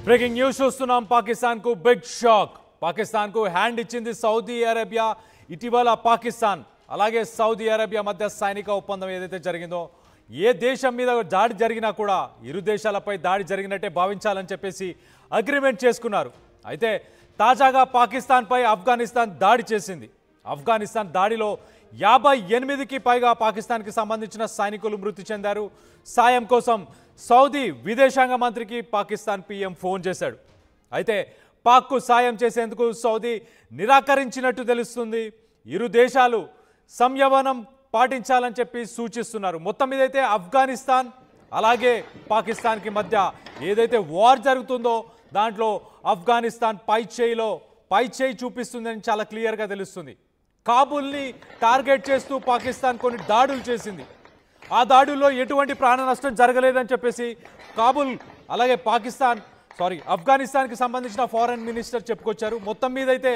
Breaking news చూస్తున్నాం. పాకిస్తాన్ కు big shock. Pakistan కు హ్యాండ్ ఇచ్చింది సౌదీ అరేబియా. ఇటీవల పాకిస్తాన్ అలాగే సౌదీ అరేబియా మధ్య సైనిక ఒప్పందం ఏదైతే జరిగిందో, ఏ దేశం మీద దాడి జరిగినా కూడా ఇరు దేశాలపై దాడి జరిగినట్టే భావించాలని చెప్పేసి అగ్రిమెంట్ చేసుకున్నారు. అయితే తాజాగా పాకిస్తాన్పై ఆఫ్ఘనిస్తాన్ దాడి చేసింది. ఆఫ్ఘనిస్తాన్ దాడిలో 58కి పైగా పాకిస్తాన్కి సంబంధించిన సైనికులు మృతి చెందారు. సాయం కోసం సౌదీ విదేశాంగ మంత్రికి పాకిస్తాన్ పీఎం ఫోన్ చేశాడు. అయితే పాక్కు సాయం చేసేందుకు సౌదీ నిరాకరించినట్టు తెలుస్తుంది. ఇరు దేశాలు సంయమనం పాటించాలని చెప్పి సూచిస్తున్నారు. మొత్తం మీదైతే ఆఫ్ఘనిస్తాన్ అలాగే పాకిస్తాన్కి మధ్య ఏదైతే వార్ జరుగుతుందో దాంట్లో ఆఫ్ఘనిస్తాన్ పై చేయి చూపిస్తుందని చాలా క్లియర్గా తెలుస్తుంది. కాబూల్ని టార్గెట్ చేస్తూ పాకిస్తాన్ కొన్ని దాడులు చేసింది. ఆ దాడుల్లో ఎటువంటి ప్రాణ నష్టం జరగలేదని చెప్పేసి కాబూల్ అలాగే ఆఫ్ఘనిస్తాన్కి సంబంధించిన ఫారెన్ మినిస్టర్ చెప్పుకొచ్చారు. మొత్తం మీద అయితే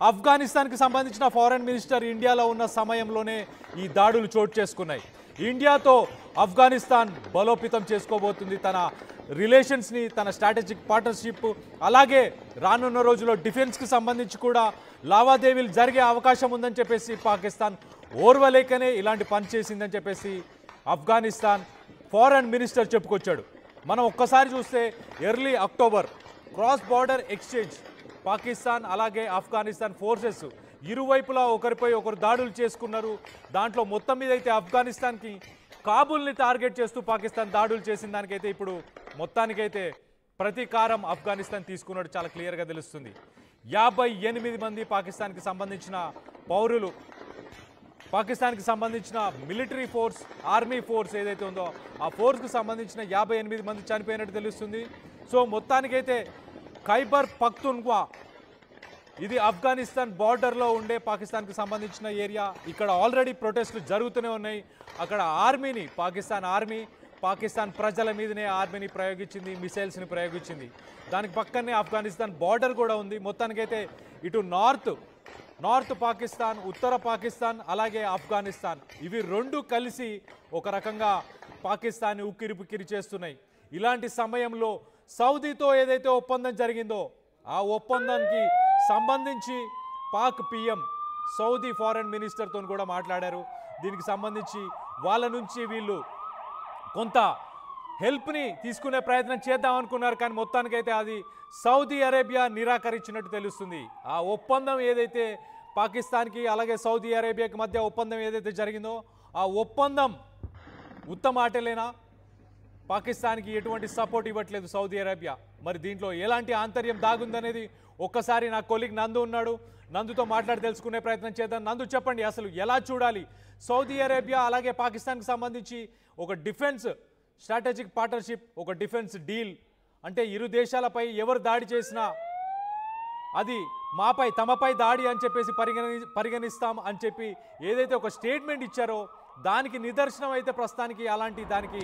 ఆఫ్ఘనిస్తాన్కి సంబంధించిన ఫారెన్ మినిస్టర్ ఇండియాలో ఉన్న సమయంలోనే ఈ దాడులు చోటు చేసుకున్నాయి. ఇండియాతో ఆఫ్ఘనిస్తాన్ బలోపేతం చేసుకోబోతుంది తన రిలేషన్స్ని, తన స్ట్రాటజిక్ పార్ట్నర్షిప్. అలాగే రానున్న రోజుల్లో డిఫెన్స్కి సంబంధించి కూడా లావాదేవీలు జరిగే అవకాశం ఉందని చెప్పేసి పాకిస్తాన్ ఓర్వలేకనే ఇలాంటి పని చేసిందని చెప్పేసి ఆఫ్ఘనిస్తాన్ ఫారెన్ మినిస్టర్ చెప్పుకొచ్చాడు. మనం ఒక్కసారి చూస్తే early October cross border exchange Pakistan అలాగే ఆఫ్ఘనిస్తాన్ ఫోర్సెస్ ఇరువైపులా ఒకరిపై ఒకరు దాడులు చేసుకున్నారు. దాంట్లో మొత్తం మీద అయితే ఆఫ్ఘనిస్తాన్కి కాబూల్ని టార్గెట్ చేస్తూ పాకిస్తాన్ దాడులు చేసిన దానికైతే ఇప్పుడు మొత్తానికైతే ప్రతీకారం ఆఫ్ఘనిస్తాన్ తీసుకున్నట్టు చాలా క్లియర్గా తెలుస్తుంది. 58 మంది పాకిస్తాన్కి సంబంధించిన పౌరులు, పాకిస్తాన్కి సంబంధించిన మిలిటరీ ఫోర్స్, ఆర్మీ ఫోర్స్ ఏదైతే ఉందో ఆ ఫోర్స్కి సంబంధించిన 58 మంది చనిపోయినట్టు తెలుస్తుంది. సో మొత్తానికైతే ఖైబర్ పఖ్తూన్ఖ్వా ఇది ఆఫ్ఘనిస్తాన్ బార్డర్లో ఉండే పాకిస్తాన్కి సంబంధించిన ఏరియా. ఇక్కడ ఆల్రెడీ ప్రొటెస్టులు జరుగుతూనే ఉన్నాయి. అక్కడ ఆర్మీని పాకిస్తాన్ ప్రజల మీదనే ఆర్మీని ప్రయోగించింది, మిసైల్స్ని ప్రయోగించింది. దానికి పక్కనే ఆఫ్ఘనిస్తాన్ బార్డర్ కూడా ఉంది. మొత్తానికైతే ఇటు నార్త్ పాకిస్తాన్, ఉత్తర పాకిస్తాన్ అలాగే ఆఫ్ఘనిస్తాన్ ఇవి రెండు కలిసి ఒక రకంగా పాకిస్తాన్ని ఉక్కిరి చేస్తున్నాయి. ఇలాంటి సమయంలో సౌదీతో ఏదైతే ఒప్పందం జరిగిందో ఆ ఒప్పందానికి సంబంధించి పాక్ పిఎం సౌదీ ఫారెన్ మినిస్టర్తో కూడా మాట్లాడారు. దీనికి సంబంధించి వాళ్ళ నుంచి వీళ్ళు కొంత హెల్ప్ని తీసుకునే ప్రయత్నం చేద్దాం అనుకున్నారు. కానీ మొత్తానికైతే అది సౌదీ అరేబియా నిరాకరించినట్టు తెలుస్తుంది. ఆ ఒప్పందం ఏదైతే పాకిస్తాన్కి అలాగే సౌదీ అరేబియాకి మధ్య ఒప్పందం ఏదైతే జరిగిందో ఆ ఒప్పందం ఉత్తమ ఆటలేనా? పాకిస్తాన్కి ఎటువంటి సపోర్ట్ ఇవ్వట్లేదు సౌదీ అరేబియా. మరి దీంట్లో ఎలాంటి ఆంతర్యం దాగుందనేది ఒక్కసారి నా కొలీగ్ నందు ఉన్నాడు, నందుతో మాట్లాడి తెలుసుకునే ప్రయత్నం చేద్దాం. నందు, చెప్పండి, అసలు ఎలా చూడాలి సౌదీ అరేబియా అలాగే పాకిస్తాన్కి సంబంధించి ఒక డిఫెన్స్ స్ట్రాటజిక్ పార్ట్నర్షిప్, ఒక డిఫెన్స్ డీల్ అంటే ఇరు దేశాలపై ఎవరు దాడి చేసినా అది తమపై దాడి అని చెప్పేసి పరిగణిస్తాం అని చెప్పి ఏదైతే ఒక స్టేట్మెంట్ ఇచ్చారో దానికి నిదర్శనం అయితే ప్రస్తుతానికి దానికి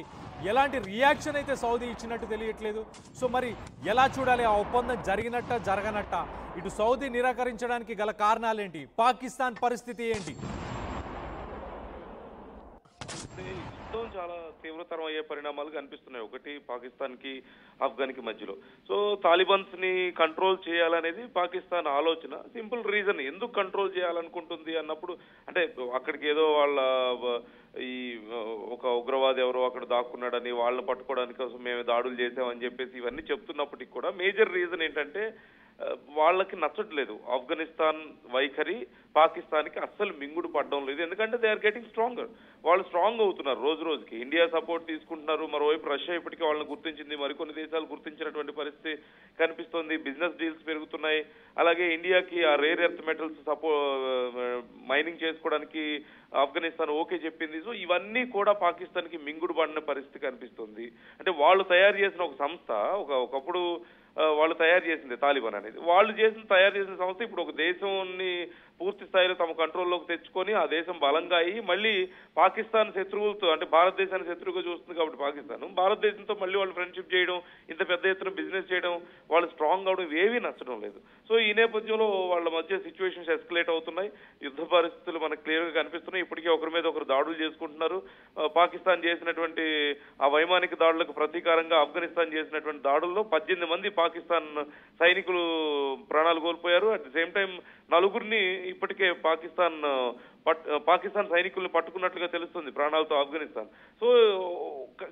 ఎలాంటి రియాక్షన్ అయితే సౌదీ ఇచ్చినట్టు తెలియట్లేదు. సో మరి ఎలా చూడాలి? ఆ ఒప్పందం జరగనట్ట ఇటు సౌదీ నిరాకరించడానికి గల కారణాలేంటి? పాకిస్తాన్ పరిస్థితి ఏంటి? యుద్ధం చాలా తీవ్రతరం అయ్యే పరిణామాలు కనిపిస్తున్నాయి. ఒకటి, పాకిస్తాన్కి ఆఫ్ఘన్కి మధ్యలో. సో తాలిబాన్స్ ని కంట్రోల్ చేయాలనేది పాకిస్తాన్ ఆలోచన. సింపుల్ రీజన్, ఎందుకు కంట్రోల్ చేయాలనుకుంటుంది అన్నప్పుడు, అంటే అక్కడికి ఏదో వాళ్ళ ఈ ఒక ఉగ్రవాది ఎవరో అక్కడ దాక్కున్నాడని వాళ్ళని పట్టుకోవడానికి కోసం మేము దాడులు చేసామని చెప్పేసి ఇవన్నీ చెప్తున్నప్పటికీ కూడా మేజర్ రీజన్ ఏంటంటే వాళ్ళకి నచ్చట్లేదు ఆఫ్ఘనిస్తాన్ వైఖరి. పాకిస్తాన్కి అస్సలు మింగుడు పడడం లేదు. ఎందుకంటే దే ఆర్ గెటింగ్ స్ట్రాంగర్. వాళ్ళు స్ట్రాంగ్ అవుతున్నారు రోజు రోజుకి. ఇండియా సపోర్ట్ తీసుకుంటున్నారు. మరోవైపు రష్యా ఇప్పటికీ వాళ్ళని గుర్తించింది, మరికొన్ని దేశాలు గుర్తించినటువంటి పరిస్థితి కనిపిస్తోంది. బిజినెస్ డీల్స్ పెరుగుతున్నాయి. అలాగే ఇండియాకి ఆ రేర్ ఎర్త్ మెటల్స్ మైనింగ్ చేసుకోవడానికి ఆఫ్ఘనిస్తాన్ ఓకే చెప్పింది. సో ఇవన్నీ కూడా పాకిస్తాన్కి మింగుడు పడిన పరిస్థితి కనిపిస్తుంది. అంటే వాళ్ళు తయారు చేసిన ఒక సంస్థ, ఒకప్పుడు వాళ్ళు తయారు చేసింది తాలిబాన్ అనేది, వాళ్ళు తయారు చేసిన సంస్థ ఇప్పుడు ఒక దేశాన్ని పూర్తి స్థాయిలో తమ కంట్రోల్లోకి తెచ్చుకొని ఆ దేశం బలంగా అయ్యి మళ్ళీ పాకిస్తాన్ శత్రువులతో, అంటే భారతదేశాన్ని శత్రువుగా చూస్తుంది కాబట్టి పాకిస్తాన్, భారతదేశంతో మళ్ళీ వాళ్ళు ఫ్రెండ్షిప్ చేయడం, ఇంత పెద్ద ఎత్తున బిజినెస్ చేయడం, వాళ్ళు స్ట్రాంగ్ అవడం ఇవేవీ నచ్చడం లేదు. సో ఈ నేపథ్యంలో వాళ్ళ మధ్య సిచ్యువేషన్స్ ఎస్కలేట్ అవుతున్నాయి. యుద్ధ పరిస్థితులు మనకు క్లియర్ గా కనిపిస్తున్నాయి. ఇప్పటికే ఒకరి మీద ఒకరు దాడులు చేసుకుంటున్నారు. పాకిస్తాన్ చేసినటువంటి ఆ వైమానిక దాడులకు ప్రతీకారంగా ఆఫ్ఘనిస్తాన్ చేసినటువంటి దాడుల్లో 18 మంది పాకిస్తాన్ సైనికులు ప్రాణాలు కోల్పోయారు. అట్ ది సేమ్ టైం 4గురిని ఇప్పటికే పాకిస్తాన్ సైనికుల్ని పట్టుకున్నట్లుగా తెలుస్తుంది ప్రాణాలతో ఆఫ్ఘనిస్తాన్. సో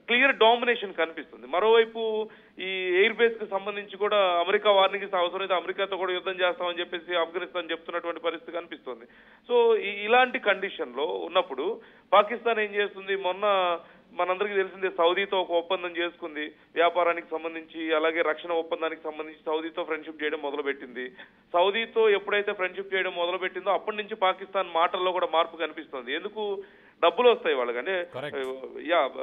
క్లియర్ డామినేషన్ కనిపిస్తుంది. మరోవైపు ఈ ఎయిర్ బేస్ కు సంబంధించి కూడా అమెరికా వార్నింగ్ ఇస్తే అవసరమైతే అమెరికాతో కూడా యుద్ధం చేస్తామని చెప్పేసి ఆఫ్ఘనిస్తాన్ చెప్తున్నటువంటి పరిస్థితి కనిపిస్తుంది. సో ఇలాంటి కండిషన్ లో ఉన్నప్పుడు పాకిస్తాన్ ఏం చేస్తుంది, మొన్న మనందరికీ తెలిసిందే సౌదీతో ఒక ఒప్పందం చేసుకుంది వ్యాపారానికి సంబంధించి, అలాగే రక్షణ ఒప్పందానికి సంబంధించి సౌదీతో ఫ్రెండ్షిప్ చేయడం మొదలుపెట్టింది. సౌదీతో ఎప్పుడైతే ఫ్రెండ్షిప్ చేయడం మొదలుపెట్టిందో అప్పటి నుంచి పాకిస్తాన్ మాటల్లో కూడా మార్పు కనిపిస్తుంది. ఎందుకు, డబ్బులు వస్తాయి వాళ్ళకి.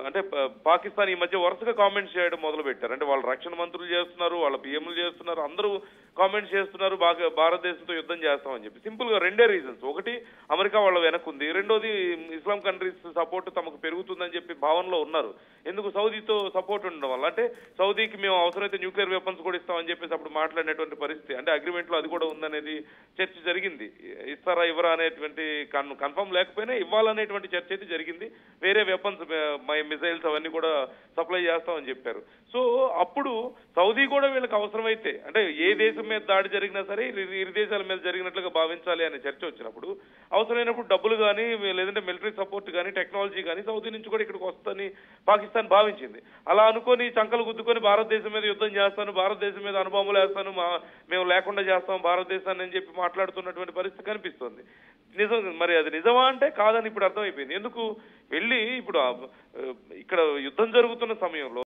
అంటే పాకిస్తాన్ ఈ మధ్య వరుసగా కామెంట్స్ చేయడం మొదలు పెట్టారు. అంటే వాళ్ళ రక్షణ మంత్రులు చేస్తున్నారు, వాళ్ళ పిఎంలు చేస్తున్నారు, అందరూ కామెంట్స్ చేస్తున్నారు భారతదేశంతో యుద్ధం చేస్తామని చెప్పి. సింపుల్ గా రెండే రీజన్స్. ఒకటి, అమెరికా వాళ్ళ వెనక్కుంది. రెండోది, ఇస్లాం కంట్రీస్ సపోర్ట్ తమకు పెరుగుతుందని చెప్పి భావనలో ఉన్నారు. ఎందుకు, సౌదీతో సపోర్ట్ ఉండడం వల్ల. అంటే సౌదీకి మేము అవసరమైతే న్యూక్లియర్ వెపన్స్ కూడా ఇస్తామని చెప్పేసి అప్పుడు మాట్లాడినటువంటి పరిస్థితి. అంటే అగ్రిమెంట్ లో అది కూడా ఉందనేది చర్చ జరిగింది. ఇస్తారా ఇవ్వరా అనేటువంటి కన్ఫర్మ్ లేకపోయినా ఇవ్వాలనేటువంటి చర్చ అయితే జరిగింది. వేరే వెపన్స్, మిసైల్స్ అవన్నీ కూడా సప్లై చేస్తామని చెప్పారు. సో అప్పుడు సౌదీ కూడా వీళ్ళకి అవసరమైతే, అంటే ఏ దేశం మీద దాడి జరిగినా సరే ఇరు దేశాల మీద జరిగినట్లుగా భావించాలి అనే చర్చ వచ్చినప్పుడు అవసరమైనప్పుడు డబ్బులు కానీ లేదంటే మిలిటరీ సపోర్ట్ కానీ టెక్నాలజీ కానీ సౌదీ నుంచి కూడా ఇక్కడికి వస్తుందని పాకిస్తాన్ భావించింది. అలా అనుకొని చంకలు గుద్దుకొని భారతదేశం మీద యుద్ధం చేస్తాను, భారతదేశం మీద అణుబాంబులు వేస్తాను, మేము లేకుండా చేస్తాం భారతదేశాన్ని అని చెప్పి మాట్లాడుతున్నటువంటి పరిస్థితి కనిపిస్తోంది. నిజం, మరి అది నిజమా అంటే కాదని ఇప్పుడు అర్థమైపోయింది. ఎందుకు, వెళ్ళి ఇప్పుడు ఇక్కడ యుద్ధం జరుగుతున్న సమయంలో